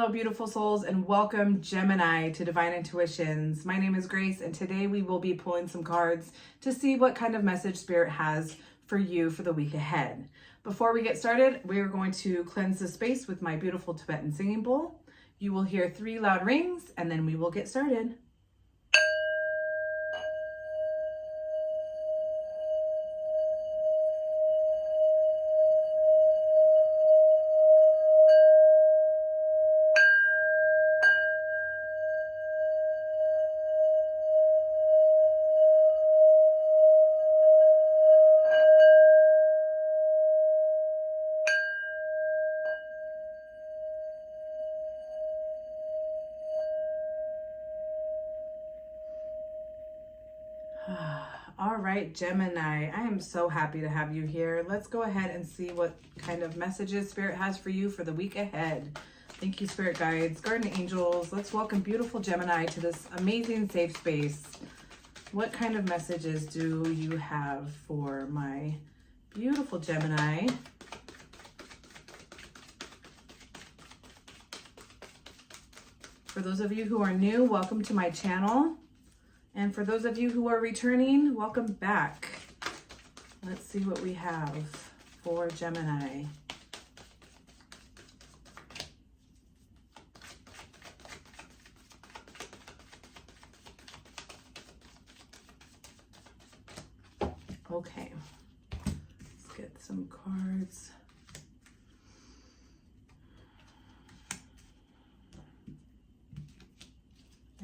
Hello, beautiful souls, and welcome, Gemini, to Divine Intuitions. My name is Grace, and today we will be pulling some cards to see what kind of message Spirit has for you for the week ahead. Before we get started, we are going to cleanse the space with my beautiful Tibetan singing bowl. You will hear 3 loud rings, and then we will get started. All right, Gemini, I am so happy to have you here. Let's go ahead and see what kind of messages Spirit has for you for the week ahead. Thank you, Spirit Guides, Guardian Angels. Let's welcome beautiful Gemini to this amazing safe space. What kind of messages do you have for my beautiful Gemini? For those of you who are new, welcome to my channel. And for those of you who are returning, welcome back. Let's see what we have for Gemini. Okay, let's get some cards.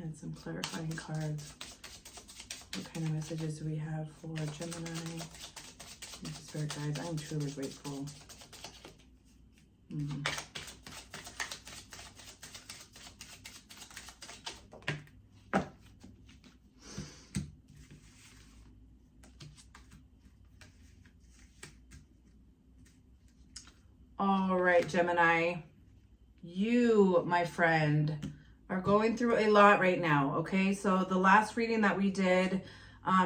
And some clarifying cards. What kind of messages do we have for Gemini? Spirit guides, I'm truly grateful. All right, Gemini, you, my friend, are going through a lot right now. Okay, so the last reading that we did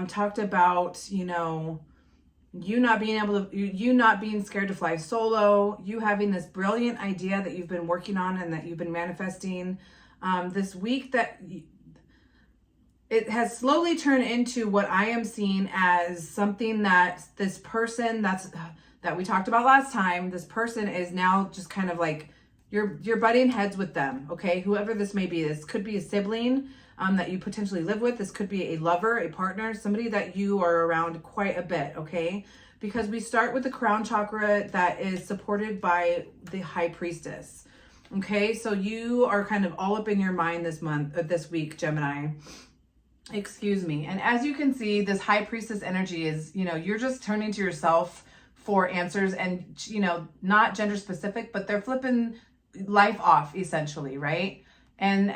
talked about, you not being able to, you not being scared to fly solo, you having this brilliant idea that you've been working on and that you've been manifesting this week, that it has slowly turned into what I am seeing as something that this person that we talked about last time, this person is now just kind of like, you're butting heads with them, okay? Whoever this may be. This could be a sibling that you potentially live with. This could be a lover, a partner, somebody that you are around quite a bit, okay? Because we start with the crown chakra that is supported by the high priestess, okay? So you are kind of all up in your mind this week, Gemini. Excuse me. And as you can see, this high priestess energy is, you're just turning to yourself for answers, and, not gender specific, but they're flipping life off essentially, right? And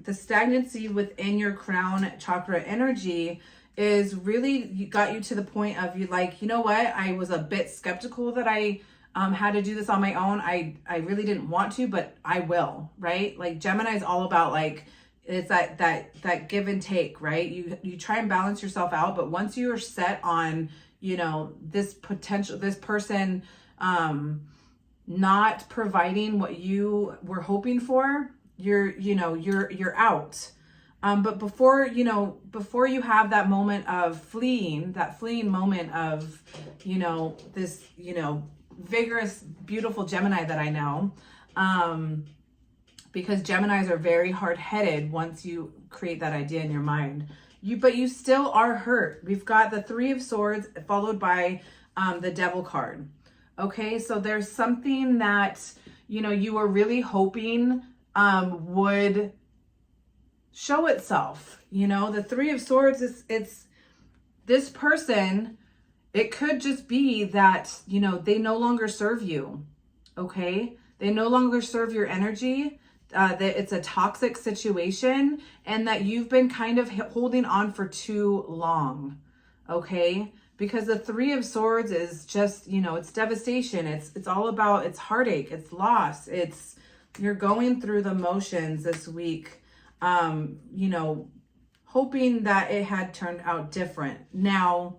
the stagnancy within your crown chakra energy is really got you to the point of you like, you know what, I was a bit skeptical that I had to do this on my own. I really didn't want to, but I will, right? Like Gemini is all about like, it's that give and take, right? You try and balance yourself out, but once you are set on, this person not providing what you were hoping for, you're out. But before you have that moment of fleeing moment of, this, vigorous, beautiful Gemini that I know, because Geminis are very hard-headed once you create that idea in your mind. But you still are hurt. We've got the 3 of Swords followed by the Devil card. Okay, so there's something that, you were really hoping would show itself. The 3 of Swords, it's this person, it could just be that, they no longer serve you, okay? They no longer serve your energy, that it's a toxic situation, and that you've been kind of holding on for too long, okay? Because the 3 of Swords is just, it's devastation. It's all about, it's heartache, it's loss. You're going through the motions this week, hoping that it had turned out different. Now,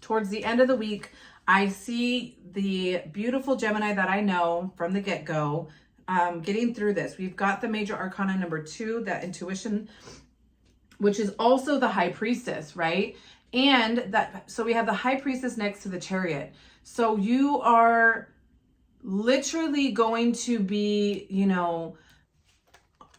towards the end of the week, I see the beautiful Gemini that I know from the get-go getting through this. We've got the major arcana number 2, that intuition, which is also the high priestess, right? And that, so we have the high priestess next to the chariot. So you are literally going to be, you know,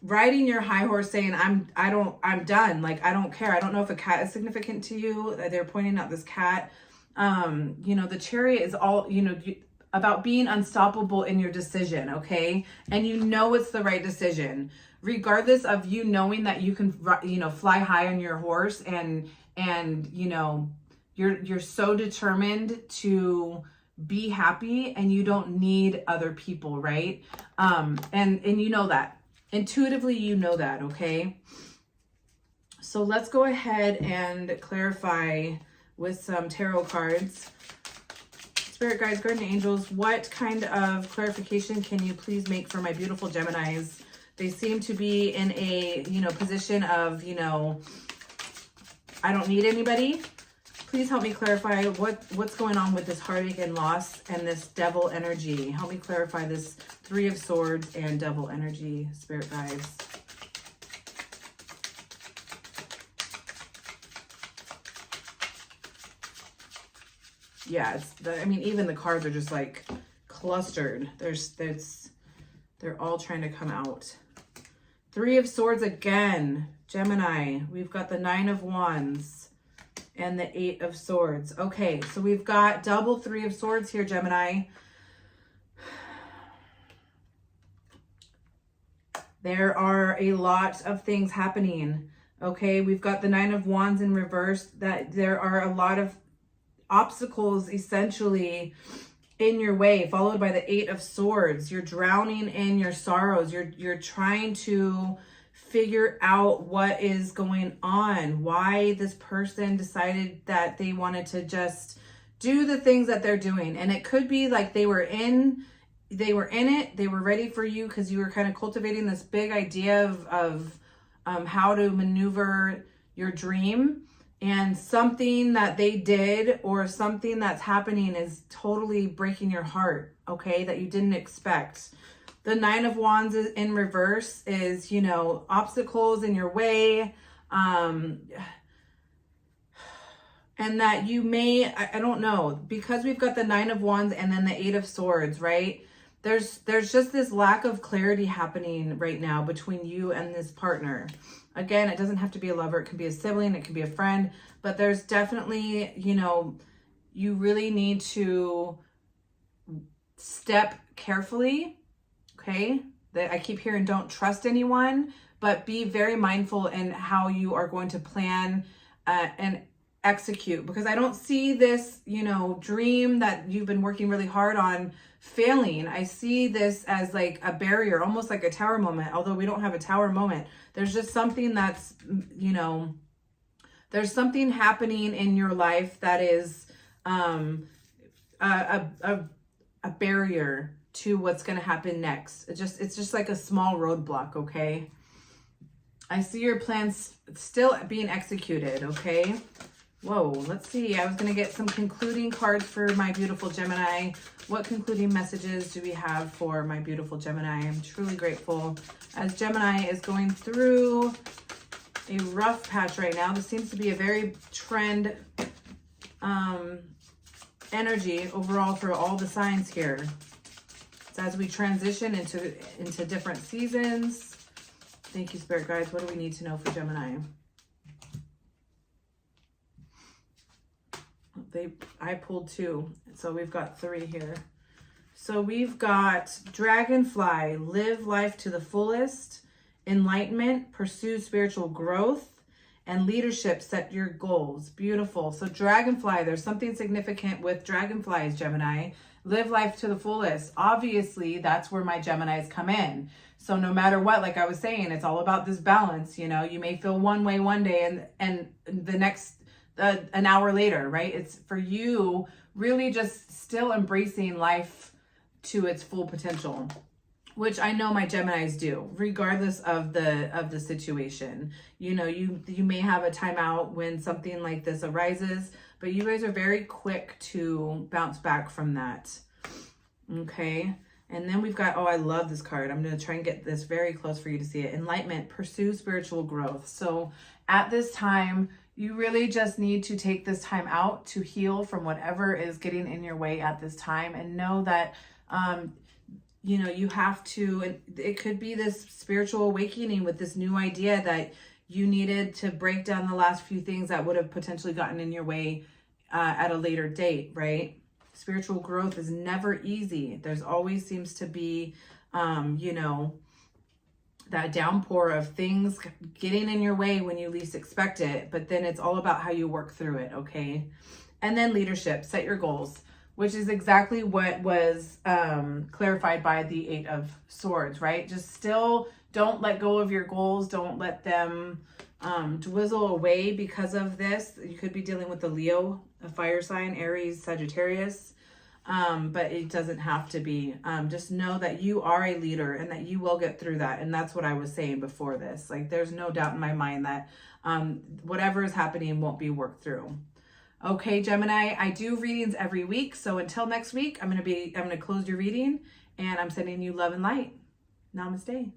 riding your high horse saying, I'm done. Like, I don't care. I don't know if a cat is significant to you. They're pointing out this cat. You know, the chariot is all, you know, about being unstoppable in your decision. Okay. And you know, it's the right decision, regardless of you knowing that you can, you know, fly high on your horse and, you know, you're so determined to be happy and you don't need other people. Right. And you know that. Intuitively, you know that, okay? So let's go ahead and clarify with some tarot cards. Spirit guides, guardian angels, what kind of clarification can you please make for my beautiful Geminis? They seem to be in a, you know, position of, you know, I don't need anybody. Please help me clarify what's going on with this heartache and loss and this devil energy. Help me clarify this 3 of Swords and devil energy, spirit guides. Yeah, I mean, even the cards are just like clustered. They're all trying to come out. 3 of Swords again, Gemini. We've got the 9 of Wands. And the 8 of Swords. Okay, so we've got double 3 of Swords here, Gemini. There are a lot of things happening. Okay, we've got the 9 of Wands in reverse. That there are a lot of obstacles essentially in your way, followed by the 8 of Swords. You're drowning in your sorrows. You're trying to figure out what is going on, why this person decided that they wanted to just do the things that they're doing. And it could be like they were in it, they were ready for you because you were kind of cultivating this big idea of how to maneuver your dream, and something that they did or something that's happening is totally breaking your heart, okay, that you didn't expect. The 9 of Wands in reverse is, you know, obstacles in your way. And that you may, I don't know, because we've got the 9 of Wands and then the 8 of Swords, right? There's just this lack of clarity happening right now between you and this partner. Again, it doesn't have to be a lover. It can be a sibling. It can be a friend. But there's definitely, you know, you really need to step carefully. Okay, I keep hearing don't trust anyone, but be very mindful in how you are going to plan and execute, because I don't see this, you know, dream that you've been working really hard on failing. I see this as like a barrier, almost like a tower moment, although we don't have a tower moment. There's just something that's, you know, there's something happening in your life that is a barrier to what's going to happen next. It's just like a small roadblock, okay? I see your plans still being executed, okay? Whoa, let's see. I was going to get some concluding cards for my beautiful Gemini. What concluding messages do we have for my beautiful Gemini? I'm truly grateful. As Gemini is going through a rough patch right now, this seems to be a very trend energy overall for all the signs here. As we transition into different seasons. Thank you, Spirit Guides. What do we need to know for Gemini? I pulled 2, so we've got 3 here. So we've got Dragonfly, live life to the fullest, enlightenment, pursue spiritual growth, and leadership, set your goals. Beautiful. So Dragonfly, there's something significant with Dragonflies, Gemini. Live life to the fullest. Obviously, that's where my Geminis come in. So no matter what, like I was saying, it's all about this balance. You know, you may feel one way one day and the next, an hour later, right? It's for you really just still embracing life to its full potential, which I know my Geminis do, regardless of the situation. You know, you may have a timeout when something like this arises, but you guys are very quick to bounce back from that. Okay. And then we've got, oh, I love this card. I'm going to try and get this very close for you to see it. Enlightenment, pursue spiritual growth. So at this time, you really just need to take this time out to heal from whatever is getting in your way at this time, and know that, you know, you have to, it could be this spiritual awakening with this new idea that you needed to break down the last few things that would have potentially gotten in your way at a later date, right? Spiritual growth is never easy. There's always seems to be, you know, that downpour of things getting in your way when you least expect it. But then it's all about how you work through it, okay? And then leadership, set your goals, which is exactly what was clarified by the 8 of Swords, right? Just still don't let go of your goals. Don't let them dwizzle away because of this. You could be dealing with the Leo, a fire sign, Aries, Sagittarius, but it doesn't have to be. Just know that you are a leader and that you will get through that. And that's what I was saying before this. Like, there's no doubt in my mind that whatever is happening won't be worked through. Okay, Gemini, I do readings every week. So until next week, I'm going to close your reading, and I'm sending you love and light. Namaste.